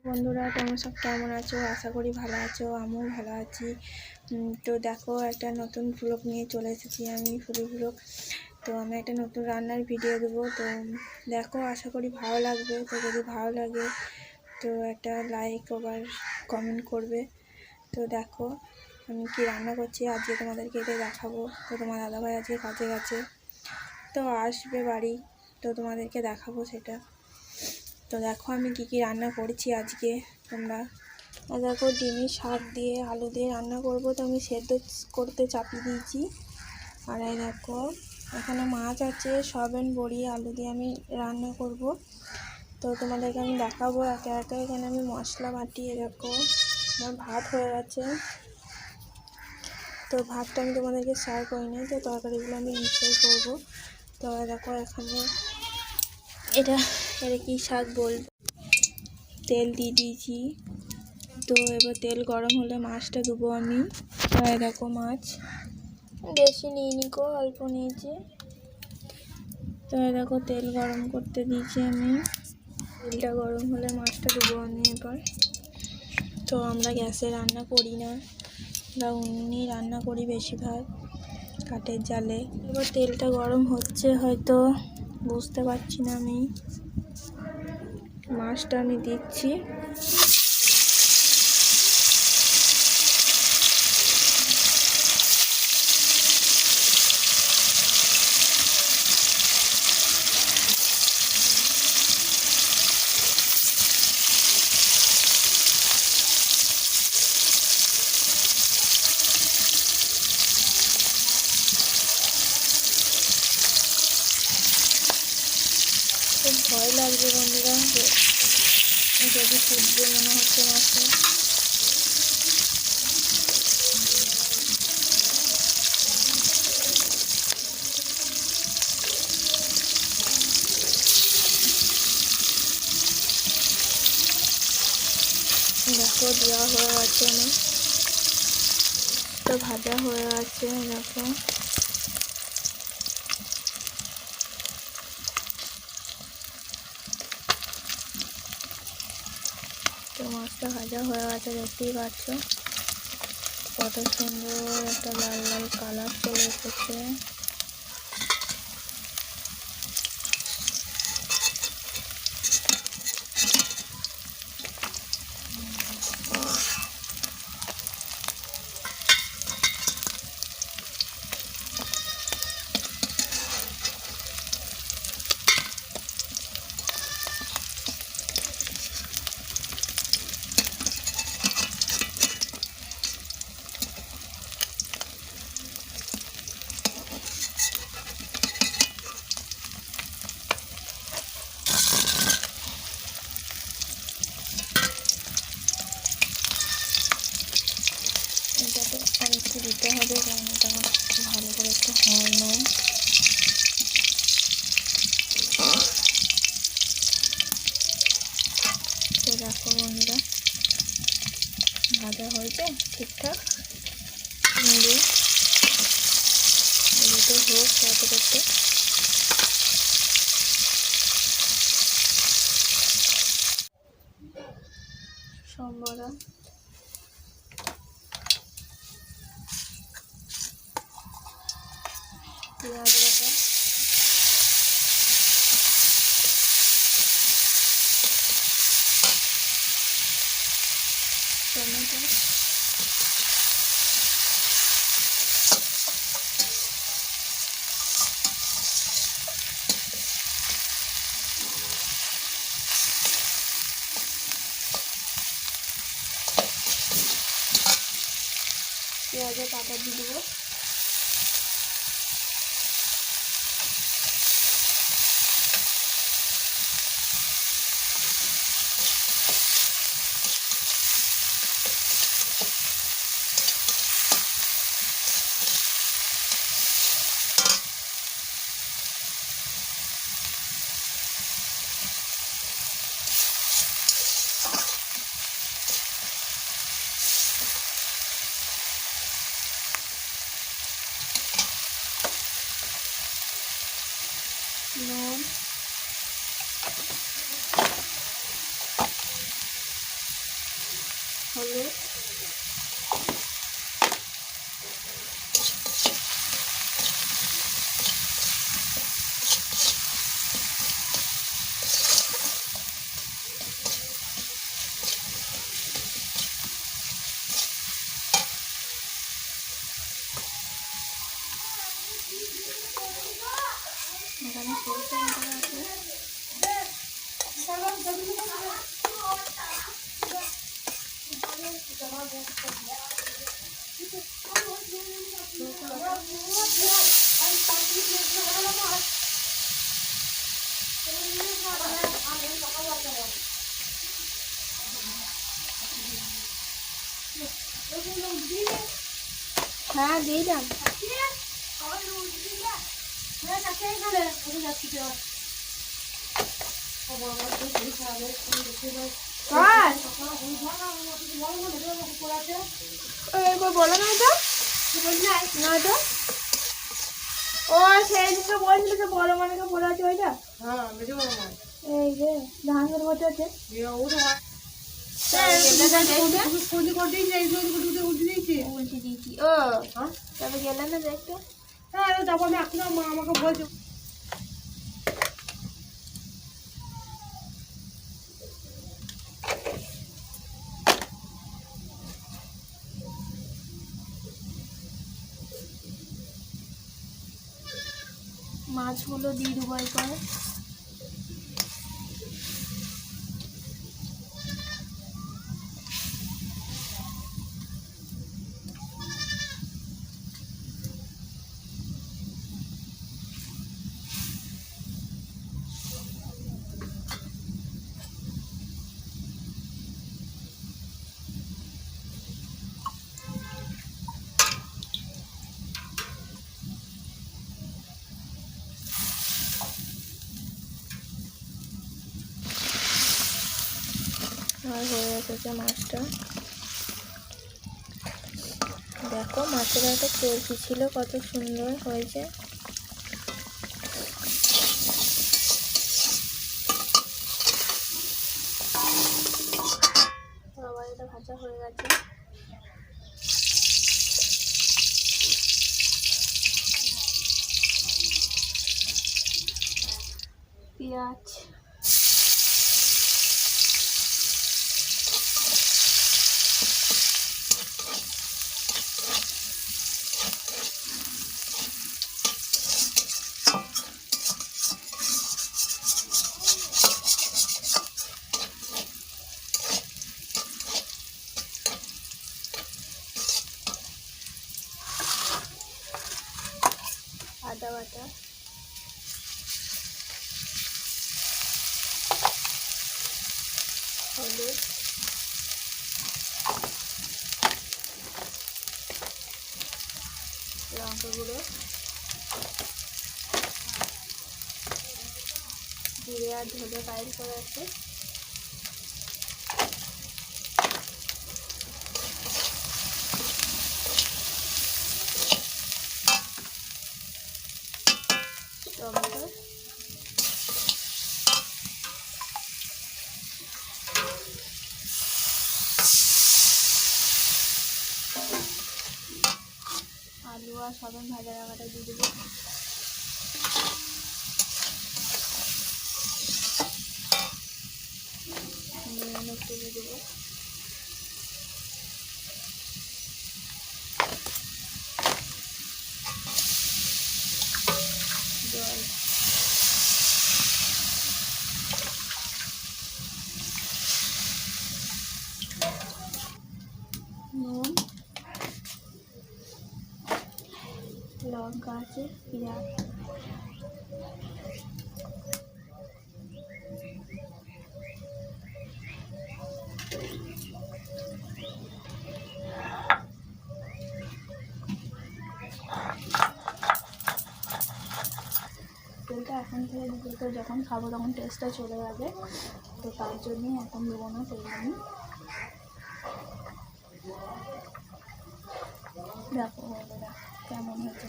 বন্ধুরা, তোমরা সব কেমন আছো? আশা করি ভালো আছো। আমিও ভালো আছি। তো দেখো, একটা নতুন ভ্লগ নিয়ে চলে এসেছি আমি, ফুলি ভ্লগ। তো আমি একটা নতুন রান্নার ভিডিও দেবো। তো দেখো, আশা করি ভালো লাগবে। তো যদি ভালো লাগে তো একটা লাইক আবার কমেন্ট করবে। তো দেখো আমি কি রান্না করছি আজকে তোমাদেরকে এটাই দেখাবো। তো তোমার দাদাভাই আজকে কাজে গেছে, তো আসবে বাড়ি, তো তোমাদেরকে দেখাবো সেটা। তো দেখো আমি কি রান্না করেছি আজকে তোমরা। দেখো, ডিমের শাক দিয়ে আলু দিয়ে রান্না করব। তো আমি সেদ্ধ করতে চাপিয়ে দিয়েছি। আর এই দেখো, এখানে মাছ আছে, সয়াবিন বড়ি আলু দিয়ে আমি রান্না করব। তো তোমাদেরকে আমি দেখাবো একে একে। এখানে আমি মশলা বাটিয়ে দেখো, আমার ভাত হয়ে গেছে। তো ভাতটা আমি তোমাদেরকে শেয়ার করিনি, তো তরকারিগুলো আমি শেয়ার করবো। তো দেখো এখানে এটা কী শাক বলবো, তেল দিয়ে দিয়েছি। তো এবার তেল গরম হলে মাছটা দেবো আমি। তো দেখো, মাছ বেশি নিইনি গো, অল্প নিয়েছি। তো দেখো তেল গরম করতে দিয়েছি আমি। তেলটা গরম হলে মাছটা দেবো আমি এবার। তো আমরা গ্যাসে রান্না করি না, আমরা উনুনে রান্না করি বেশিরভাগ, কাঠের জালে। এবার তেলটা গরম হচ্ছে হয়তো, বুঝতে পারছি না আমি। মাছটা আমি দিচ্ছি। খুব ভয় লাগছে বন্ধুরা, যদি ফুটবে মনে হচ্ছে মাছটা। দেখো দেওয়া হয়ে গেছে আমার, তো ভাজা হয়ে গেছে। দেখো তো মাছটা ভাজা হয়ে গেছে, দেখতেই পাচ্ছ কত সুন্দর একটা লাল লাল কালার চলে এসেছে। এটাতে আর একটু দিতে হবে, কারণ এটা আমার ভালো করে একটু হয় না। তো দেখো বন্ধুরা, ভাজা হয়েছে ঠিকঠাক। নেড়ে এদিকে হোক করতে করতে। সম্বরা পেঁয়াজ বাটা, টমেটো, পেঁয়াজের পাতা দিয়ে দেবো। হলুদ, এখানে সরষে বাটা আছে, হ্যাঁ দিলাম। বলো না তো, না তো ও সেদিনকে বলছিল যে বড় মানেকে বলা আছে ওইটা। হ্যাঁ এই যে ধান করে বসে আছে উল্টে দিয়েছি। ও তবে গেলে না দেখতে। হ্যাঁ তারপর আমি এখন মা আমাকে বলছে মাছগুলো দিয়ে দেবো এরপর। আর হয়ে এসেছে মাছটা। দেখো মাছের একটা চর্বি ছিল, কত সুন্দর হয়েছে। আবার এটা ভাজা হয়ে গেছে। পেঁয়াজ, আদা বাটা, হলুদ, লঙ্কা গুঁড়ো, জিরে আর ধনে বাইর করে আছে, টমেটো, আলু আর সবাই ভাজা রাখাটা দিয়ে দেবো। নুন একটু দিয়ে দেবো। জল, নুন, লঙ্কা আছে, পেঁয়াজ, তেলটা এখন থেকে দিতে, তো যখন খাবো তখন টেস্টটা চলে যাবে, তো তার জন্যই এখন দেবো না তেল আমি। দেখো কেমন হয়েছে।